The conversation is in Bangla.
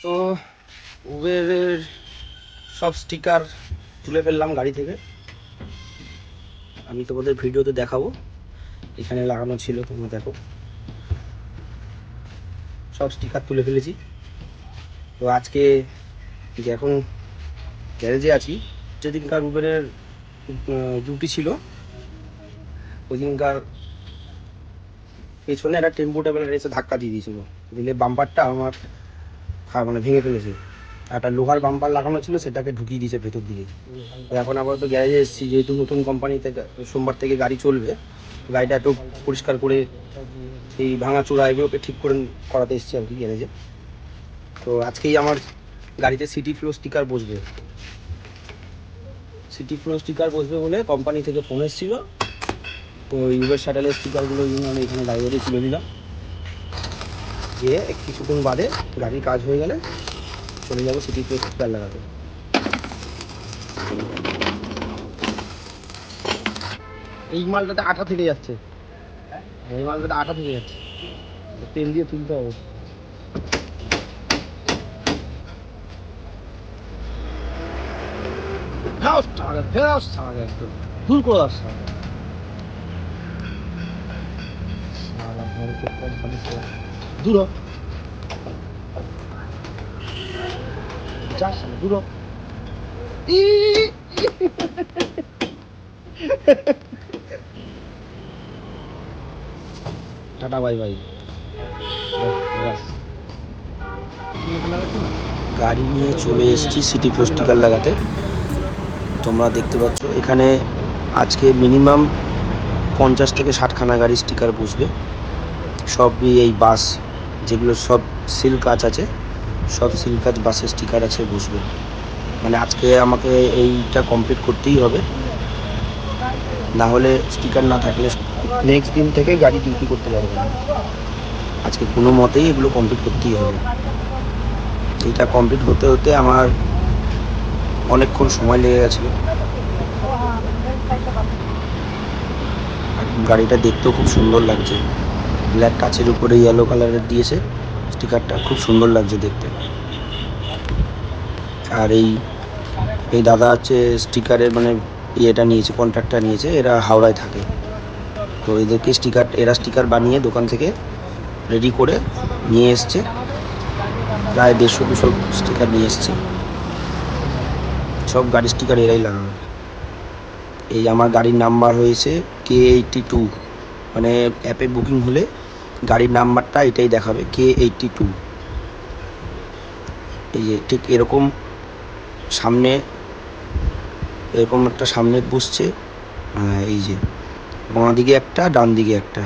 তো উবেরের সব স্টিকার তুলে ফেললাম গাড়ি থেকে। আমি তোমাদের ভিডিওতে দেখাবো, এখানে লাগানো ছিল, তোমরা দেখো। সব স্টিকার তুলে ফেলেছি। তো আজকে যে এখন গ্যারেজে আছি, যেদিনকার উবেরের ডিউটি ছিল ওই দিনকার পেছনে একটা টেম্পো ট্রাভেলার এসে ধাক্কা দিয়ে দিয়েছিল, দিলে বাম্পারটা আমার মানে ভেঙে ফেলেছে। একটা লোহার বাম্পার লাগানো ছিল, সেটাকে ঢুকিয়ে দিয়েছে ভেতর দিকে। তো এখন আপাতত গ্যারেজে এসেছি, যেহেতু নতুন কোম্পানি থেকে সোমবার থেকে গাড়ি চলবে, গাড়িটা একটু পরিষ্কার করে এই ভাঙা চূড়া এগুলোকে ঠিক করে করাতে এসেছি আর কি গ্যারেজে। তো আজকেই আমার গাড়িতে সিটি ফ্লো স্টিকার বসবে। সিটি ফ্লো স্টিকার বসবে বলে কোম্পানি থেকে ফোন এসেছিল। তো উবের শাটেলের স্টিকারগুলো আমি এখানে লাইব্রেরি তুলে দিলাম, গিয়ে কিছুক্ষণ বাদে গাড়ির কাজ হয়ে গেলে চলে যাবো সিটি ফ্লো স্টিকার লাগাতে। এই মালটাতে আঠা থেকে যাচ্ছে, এই মালটাতে আঠা থেকে যাচ্ছে, তেল দিয়ে তুলতে হবে। একদম দূর করে আসছে। দূর হ, যাস না, দূর হ। Tata bye bye. গাড়ি নিয়ে চলে এসেছি সিটি ফ্লো স্টিকার লাগাতে। তোমরা দেখতে পাচ্ছ এখানে আজকে মিনিমাম 50 থেকে 60খানা গাড়ির স্টিকার বসবে। সবই এই বাস, যেগুলো সব সিল কাজ আছে, সব সিল কাজ বাসের স্টিকার আছে, বসবে। মানে আজকে আমাকে এইটা কমপ্লিট করতেই হবে, না হলে স্টিকার না থাকলে নেক্সট দিন থেকে গাড়ি ডিউটি করতে পারবে না। আজকে কোনো মতেই এগুলো কমপ্লিট করতেই হবে। এইটা কমপ্লিট হতে হতে আমার অনেকক্ষণ সময় লেগে গেছিলো। আর গাড়িটা দেখতেও খুব সুন্দর লাগছে, ব্ল্যাক কাচের উপরে ইয়েলো কালারের দিয়েছে স্টিকারটা, খুব সুন্দর লাগছে দেখতে। আর এই দাদা হচ্ছে স্টিকারের মানে ইয়েটা নিয়েছে, কন্ট্রাক্টটা নিয়েছে, এরা হাওড়ায় থাকে। তো এদেরকে এরা স্টিকার বানিয়ে দোকান থেকে রেডি করে নিয়ে এসছে, প্রায় 150-200 স্টিকার নিয়ে এসছে। সব গাড়ির স্টিকার এরাই লাগাবে। এই আমার গাড়ির নাম্বার হয়েছে K82, মানে অ্যাপে বুকিং হলে গাড়ির নাম্বারটা এটাই দেখাবে, K82। এই যে ঠিক এরকম সামনে, এরকম একটা সামনে বসছে, এই যে বাঁ দিকে একটা, ডান দিকে একটা,